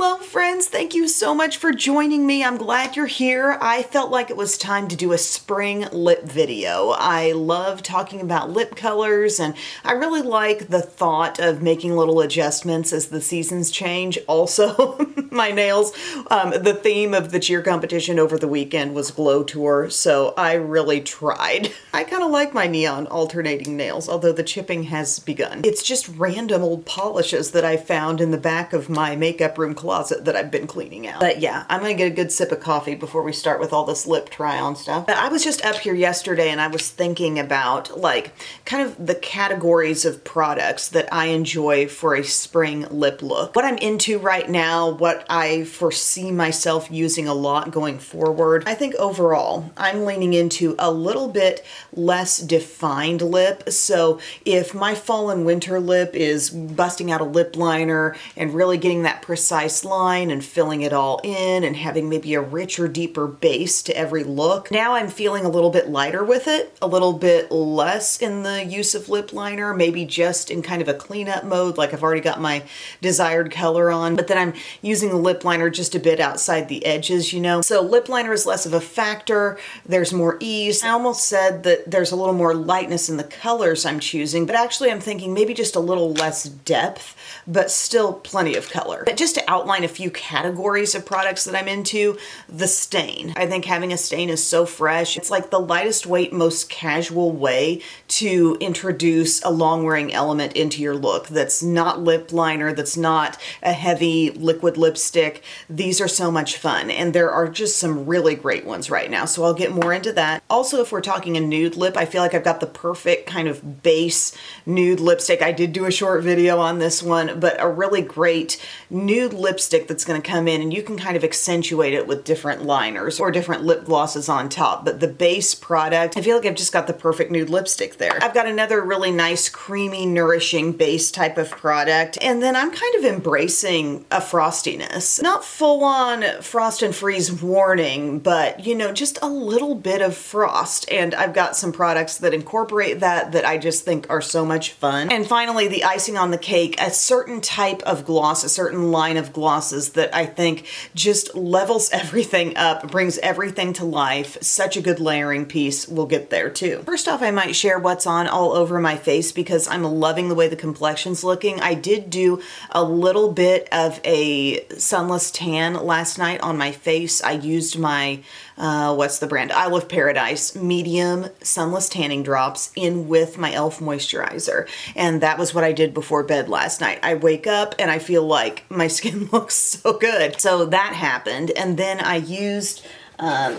Hello friends, thank you so much for joining me. I'm glad you're here. I felt like it was time to do a spring lip video. I love talking about lip colors and I really like the thought of making little adjustments as the seasons change. Also, my nails, the theme of the cheer competition over the weekend was Glow Tour, so I really tried. I kind of like my neon alternating nails, although the chipping has begun. It's just random old polishes that I found in the back of my makeup room closet that I've been cleaning out. But yeah, I'm gonna get a good sip of coffee before we start with all this lip try-on stuff. But I was just up here yesterday and I was thinking about like kind of the categories of products that I enjoy for a spring lip look. What I'm into right now, what I foresee myself using a lot going forward. I think overall, I'm leaning into a little bit less defined lip. So if my fall and winter lip is busting out a lip liner and really getting that precise line and filling it all in and having maybe a richer, deeper base to every look. Now I'm feeling a little bit lighter with it, a little bit less in the use of lip liner, maybe just in kind of a cleanup mode, like I've already got my desired color on, but then I'm using the lip liner just a bit outside the edges, you know? So lip liner is less of a factor, there's more ease. I almost said that there's a little more lightness in the colors I'm choosing, but actually I'm thinking maybe just a little less depth, but still plenty of color. But just to outline a few categories of products that I'm into, the stain. I think having a stain is so fresh. It's like the lightest weight, most casual way to introduce a long wearing element into your look that's not lip liner, that's not a heavy liquid lipstick. These are so much fun and there are just some really great ones right now. So I'll get more into that. Also, if we're talking a nude lip, I feel like I've got the perfect kind of base nude lipstick. I did do a short video on this one, but a really great nude lipstick that's going to come in and you can kind of accentuate it with different liners or different lip glosses on top. But the base product, I feel like I've just got the perfect nude lipstick there. I've got another really nice, creamy, nourishing base type of product. And then I'm kind of embracing a frostiness. Not full on frost and freeze warning, but you know, just a little bit of frost. And I've got some products that incorporate that I just think are so much fun. And finally, the icing on the cake, a certain type of gloss, a certain line of glosses that I think just levels everything up, brings everything to life. Such a good layering piece. We'll get there too. First off, I might share what's on all over my face because I'm loving the way the complexion's looking. I did do a little bit of a sunless tan last night on my face. I used my, what's the brand? Isle of Paradise medium sunless tanning drops in with my e.l.f. moisturizer. And that was what I did before bed last night. I wake up and I feel like my skin looks so good. So that happened. And then I used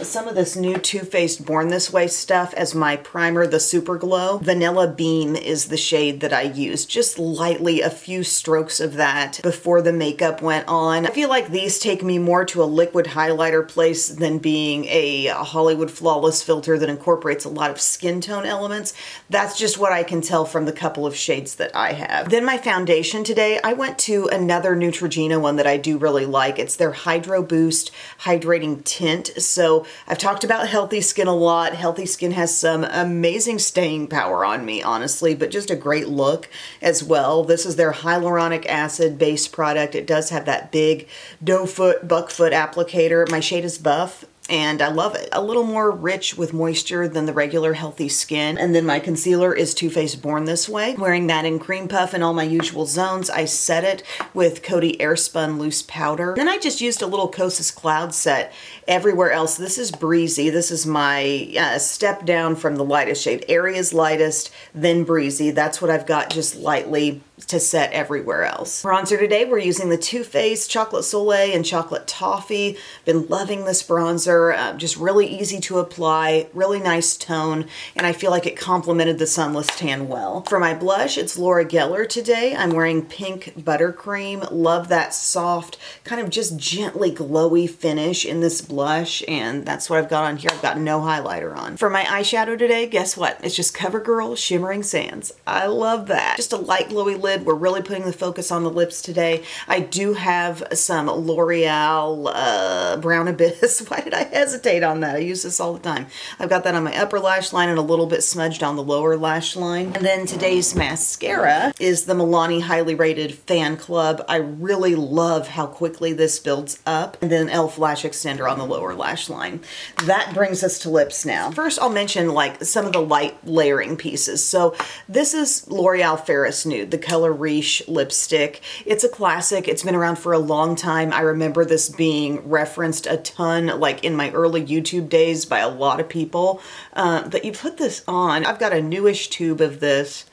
some of this new Too Faced Born This Way stuff as my primer, the Super Glow. Vanilla Bean is the shade that I used. Just lightly, a few strokes of that before the makeup went on. I feel like these take me more to a liquid highlighter place than being a Hollywood Flawless filter that incorporates a lot of skin tone elements. That's just what I can tell from the couple of shades that I have. Then my foundation today, I went to another Neutrogena one that I do really like. It's their Hydro Boost Hydrating Tint. So I've talked about Healthy Skin a lot. Healthy Skin has some amazing staying power on me, honestly, but just a great look as well. This is their hyaluronic acid based product. It does have that big doe foot, buck foot applicator. My shade is Buff. And I love it. A little more rich with moisture than the regular Healthy Skin. And then my concealer is Too Faced Born This Way. Wearing that in Cream Puff in all my usual zones. I set it with Coty Airspun Loose Powder. Then I just used a little Kosas Cloud set everywhere else. This is Breezy. This is my step down from the lightest shade. Area's lightest, then Breezy. That's what I've got just lightly to set everywhere else. Bronzer today, we're using the Too Faced Chocolate Soleil and Chocolate Toffee. Been loving this bronzer. Just really easy to apply, really nice tone, and I feel like it complemented the sunless tan well. For my blush, it's Laura Geller today. I'm wearing Pink Buttercream. Love that soft, kind of just gently glowy finish in this blush, and that's what I've got on here. I've got no highlighter on. For my eyeshadow today, guess what? It's just CoverGirl Shimmering Sands. I love that. Just a light glowy lid. We're really putting the focus on the lips today. I do have some L'Oreal Brown Abyss. Why did I hesitate on that. I use this all the time. I've got that on my upper lash line and a little bit smudged on the lower lash line. And then today's mascara is the Milani Highly Rated Fan Club. I really love how quickly this builds up. And then e.l.f. Lash Extender on the lower lash line. That brings us to lips now. First, I'll mention like some of the light layering pieces. So this is L'Oreal Ferris Nude, the color Riche lipstick. It's a classic. It's been around for a long time. I remember this being referenced a ton, like in my early YouTube days, by a lot of people. But you put this on. I've got a newish tube of this,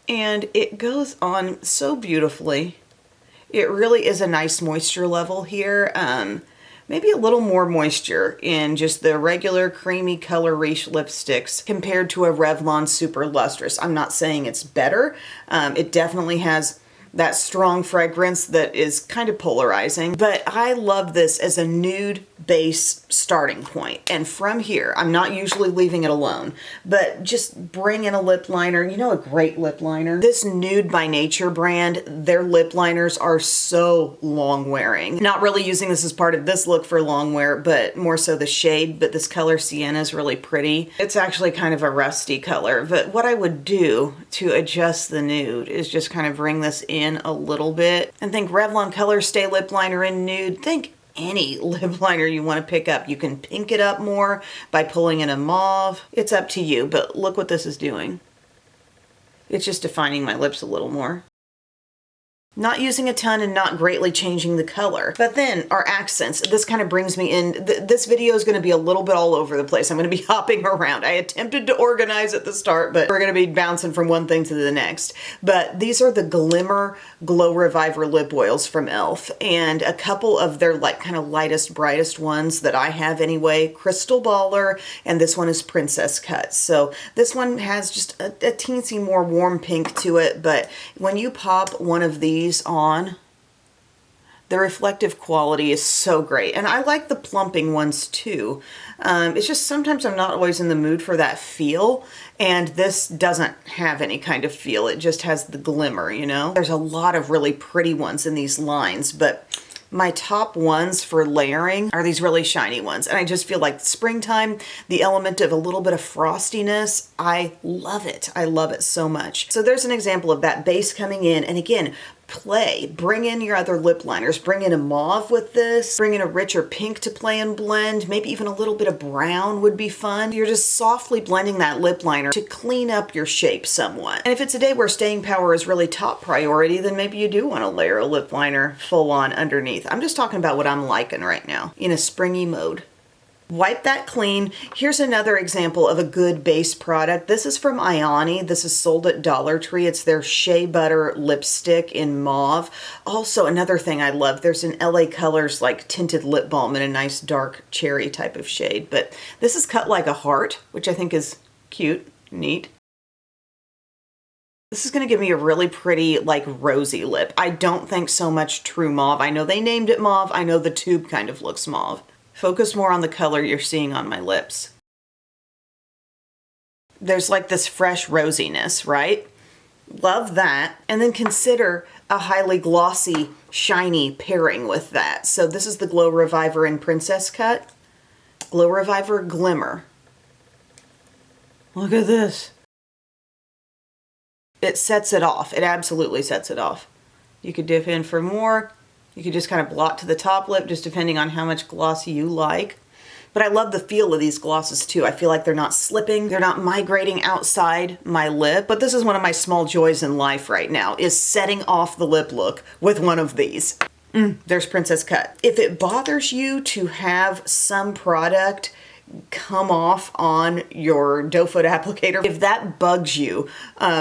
and it goes on so beautifully. It really is a nice moisture level here. Maybe a little more moisture in just the regular creamy color Riche lipsticks compared to a Revlon Super Lustrous. I'm not saying it's better. It definitely has that strong fragrance that is kind of polarizing, but I love this as a nude base starting point. And from here, I'm not usually leaving it alone, but just bring in a lip liner. You know, a great lip liner. This Nude by Nature brand, their lip liners are so long wearing. Not really using this as part of this look for long wear, but more so the shade, but this color Sienna is really pretty. It's actually kind of a rusty color, but what I would do to adjust the nude is just kind of bring this in a little bit and think Revlon Color Stay Lip Liner in Nude. Think any lip liner you want to pick up. You can pink it up more by pulling in a mauve. It's up to you, but look what this is doing. It's just defining my lips a little more. Not using a ton and not greatly changing the color. But then our accents, this kind of brings me in. This video is going to be a little bit all over the place. I'm going to be hopping around. I attempted to organize at the start, but we're going to be bouncing from one thing to the next. But these are the Glimmer Glow Reviver lip oils from e.l.f. And a couple of their like kind of lightest, brightest ones that I have anyway, Crystal Baller, and this one is Princess Cut. So this one has just a teensy more warm pink to it, but when you pop one of these on, the reflective quality is so great. And I like the plumping ones too. It's just sometimes I'm not always in the mood for that feel, and this doesn't have any kind of feel. It just has the glimmer, you know? There's a lot of really pretty ones in these lines, but my top ones for layering are these really shiny ones. And I just feel like springtime, the element of a little bit of frostiness, I love it. I love it so much. So there's an example of that base coming in. And again, play. Bring in your other lip liners. Bring in a mauve with this. Bring in a richer pink to play and blend. Maybe even a little bit of brown would be fun. You're just softly blending that lip liner to clean up your shape somewhat. And if it's a day where staying power is really top priority, then maybe you do want to layer a lip liner full on underneath. I'm just talking about what I'm liking right now in a springy mode. Wipe that clean. Here's another example of a good base product. This is from Ioni. This is sold at Dollar Tree. It's their Shea Butter lipstick in mauve. Also, another thing I love, there's an LA Colors like tinted lip balm in a nice dark cherry type of shade. But this is cut like a heart, which I think is cute, neat. This is going to give me a really pretty, like, rosy lip. I don't think so much true mauve. I know they named it mauve. I know the tube kind of looks mauve. Focus more on the color you're seeing on my lips. There's like this fresh rosiness, right? Love that. And then consider a highly glossy, shiny pairing with that. So this is the Glow Reviver in Princess Cut. Glow Reviver Glimmer. Look at this. It sets it off. It absolutely sets it off. You could dip in for more. You could just kind of blot to the top lip, just depending on how much gloss you like. But I love the feel of these glosses too. I feel like they're not slipping. They're not migrating outside my lip. But this is one of my small joys in life right now, is setting off the lip look with one of these. There's Princess Cut. If it bothers you to have some product come off on your doe foot applicator, if that bugs you,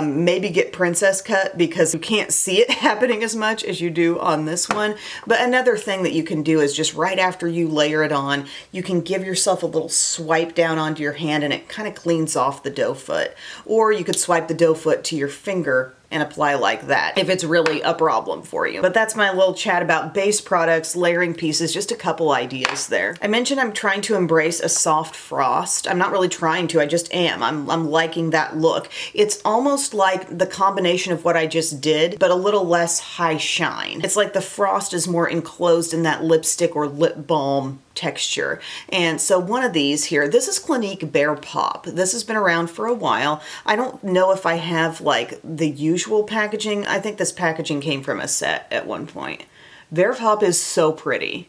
maybe get Princess Cut, because you can't see it happening as much as you do on this one. But another thing that you can do is just right after you layer it on, you can give yourself a little swipe down onto your hand and it kind of cleans off the doe foot. Or you could swipe the doe foot to your finger and apply like that if it's really a problem for you. But that's my little chat about base products, layering pieces, just a couple ideas there. I mentioned I'm trying to embrace a soft frost. I'm not really trying to, I just am. I'm liking that look. It's almost like the combination of what I just did, but a little less high shine. It's like the frost is more enclosed in that lipstick or lip balm texture. And so one of these here, this is Clinique Bare Pop. This has been around for a while. I don't know if I have like the usual packaging. I think this packaging came from a set at one point. Bare Pop is so pretty.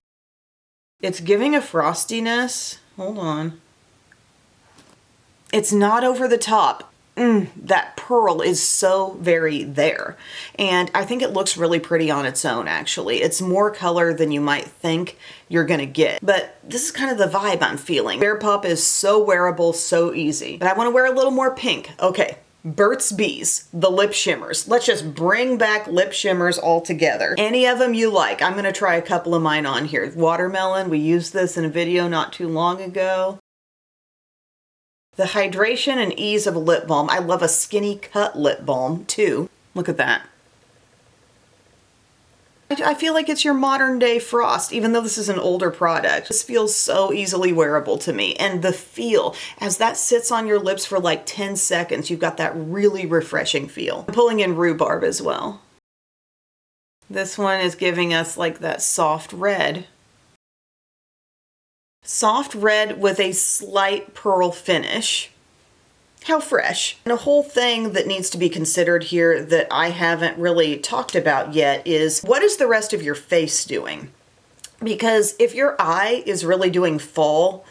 It's giving a frostiness. Hold on. It's not over the top. That pearl is so very there. And I think it looks really pretty on its own, actually. It's more color than you might think you're gonna get. But this is kind of the vibe I'm feeling. Bare Pop is so wearable, so easy. But I wanna wear a little more pink. Okay, Burt's Bees, the lip shimmers. Let's just bring back lip shimmers all together. Any of them you like. I'm gonna try a couple of mine on here. Watermelon, we used this in a video not too long ago. The hydration and ease of a lip balm. I love a skinny cut lip balm too. Look at that. I feel like it's your modern day Frost, even though this is an older product. This feels so easily wearable to me. And the feel, as that sits on your lips for like 10 seconds, you've got that really refreshing feel. I'm pulling in Rhubarb as well. This one is giving us like that soft red. Soft red with a slight pearl finish. How fresh. And a whole thing that needs to be considered here that I haven't really talked about yet is what is the rest of your face doing? Because if your eye is really doing fall,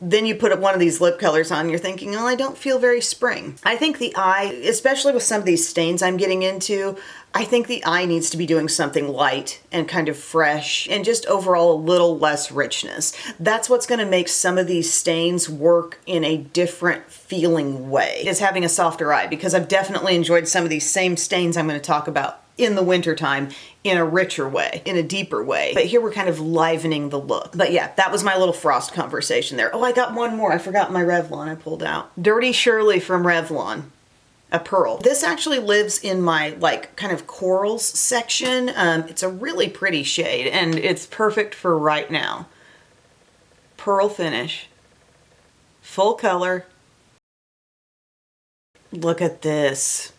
then you put one of these lip colors on, you're thinking, oh, I don't feel very spring. I think the eye, especially with some of these stains I'm getting into, I think the eye needs to be doing something light and kind of fresh and just overall a little less richness. That's what's gonna make some of these stains work in a different feeling way, is having a softer eye, because I've definitely enjoyed some of these same stains I'm gonna talk about in the wintertime in a richer way, in a deeper way. But here we're kind of livening the look. But yeah, that was my little Frost conversation there. Oh, I got one more. I forgot my Revlon I pulled out. Dirty Shirley from Revlon. A pearl. This actually lives in my like kind of corals section. It's a really pretty shade and it's perfect for right now. Pearl finish. Full color. Look at this.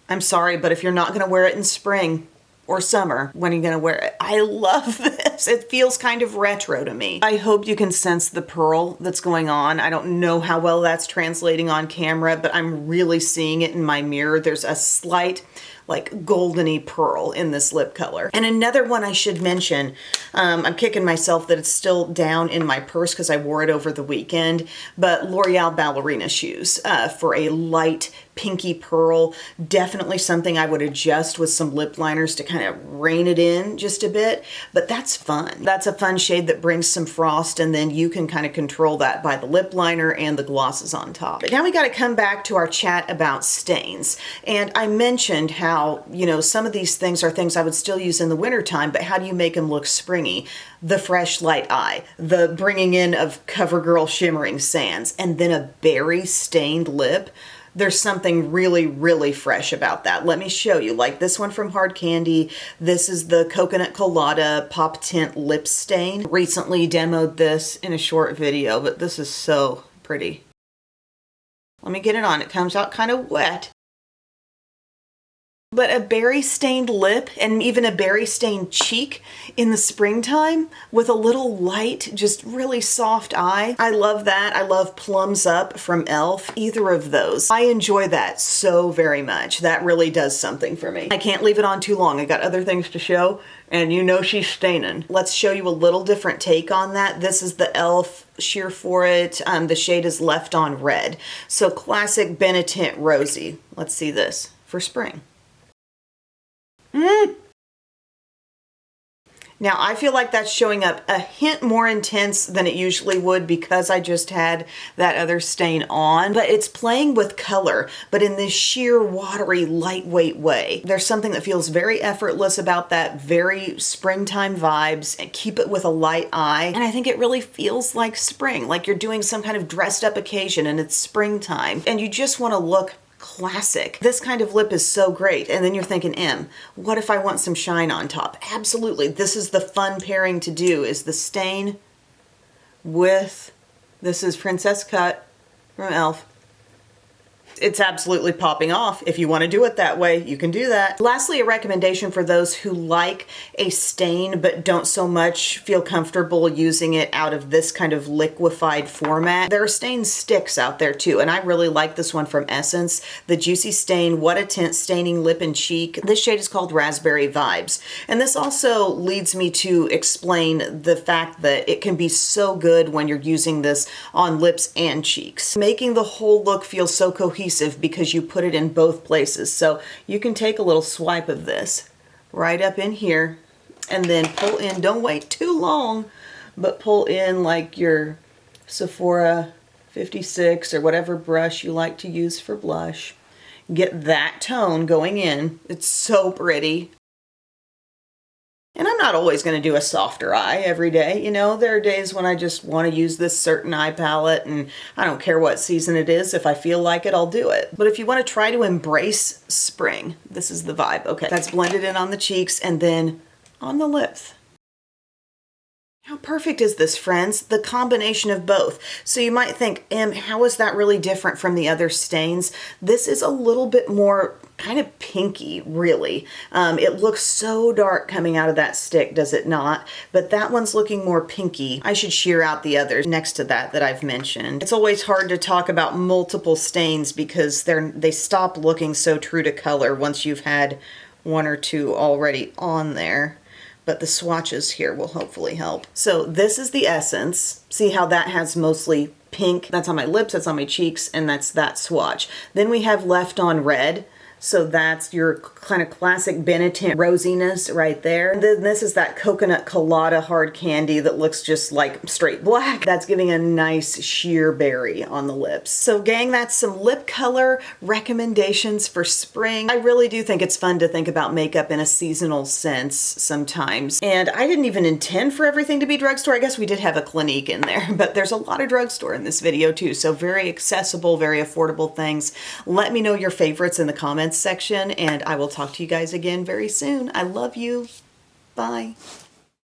I'm sorry, but if you're not gonna wear it in spring or summer, when are you gonna wear it? I love this. It feels kind of retro to me. I hope you can sense the pearl that's going on. I don't know how well that's translating on camera, but I'm really seeing it in my mirror. There's a slight like goldeny pearl in this lip color. And another one I should mention, I'm kicking myself that it's still down in my purse because I wore it over the weekend, but L'Oreal ballerina shoes for a light pinky pearl. Definitely something I would adjust with some lip liners to kind of rein it in just a bit, but that's fun. That's a fun shade that brings some frost, and then you can kind of control that by the lip liner and the glosses on top. But now we got to come back to our chat about stains. And I mentioned how, you know, some of these things are things I would still use in the wintertime, but how do you make them look springy? The fresh light eye, the bringing in of CoverGirl shimmering sands, and then a berry stained lip. There's something really, really fresh about that. Let me show you. Like this one from Hard Candy. This is the Coconut Colada Pop Tint Lip Stain. Recently demoed this in a short video, but this is so pretty. Let me get it on. It comes out kind of wet. But a berry stained lip and even a berry stained cheek in the springtime with a little light, just really soft eye. I love that. I love Plums Up from e.l.f. Either of those. I enjoy that so very much. That really does something for me. I can't leave it on too long. I got other things to show, and you know she's staining. Let's show you a little different take on that. This is the e.l.f. Sheer For It. The shade is Left on Red. So classic Benetint Rosy. Let's see this for spring. Now I feel like that's showing up a hint more intense than it usually would because I just had that other stain on, but it's playing with color, but in this sheer watery lightweight way. There's something that feels very effortless about that, very springtime vibes, and keep it with a light eye. And I think it really feels like spring, like you're doing some kind of dressed up occasion and it's springtime and you just want to look classic. This kind of lip is so great. And then you're thinking, what if I want some shine on top? Absolutely. This is the fun pairing to do, is the stain with, this is Princess Cut from e.l.f. It's absolutely popping off. If you want to do it that way, you can do that. Lastly, a recommendation for those who like a stain but don't so much feel comfortable using it out of this kind of liquefied format. There are stain sticks out there too, and I really like this one from Essence, the Juicy Stain What a Tint Staining Lip and Cheek. This shade is called Raspberry Vibes, and this also leads me to explain the fact that it can be so good when you're using this on lips and cheeks, making the whole look feel so cohesive because you put it in both places. So you can take a little swipe of this right up in here and then pull in. Don't wait too long, but pull in like your Sephora 56 or whatever brush you like to use for blush. Get that tone going in. It's so pretty. And I'm not always going to do a softer eye every day. You know, there are days when I just want to use this certain eye palette, and I don't care what season it is. If I feel like it, I'll do it. But if you want to try to embrace spring, this is the vibe. Okay, that's blended in on the cheeks and then on the lips. How perfect is this, friends? The combination of both. So you might think, how is that really different from the other stains? This is a little bit more kind of pinky, really. It looks so dark coming out of that stick, does it not? But that one's looking more pinky. I should shear out the others next to that I've mentioned. It's always hard to talk about multiple stains because they stop looking so true to color once you've had one or two already on there. But the swatches here will hopefully help. So this is the Essence. See how that has mostly pink? That's on my lips, that's on my cheeks, and that's that swatch. Then we have Left on Red. So that's your kind of classic Benetint rosiness right there. And then this is that coconut colada hard candy that looks just like straight black. That's giving a nice sheer berry on the lips. So gang, that's some lip color recommendations for spring. I really do think it's fun to think about makeup in a seasonal sense sometimes. And I didn't even intend for everything to be drugstore. I guess we did have a Clinique in there, but there's a lot of drugstore in this video too. So very accessible, very affordable things. Let me know your favorites in the comments section, and I will talk to you guys again very soon. I love you. Bye.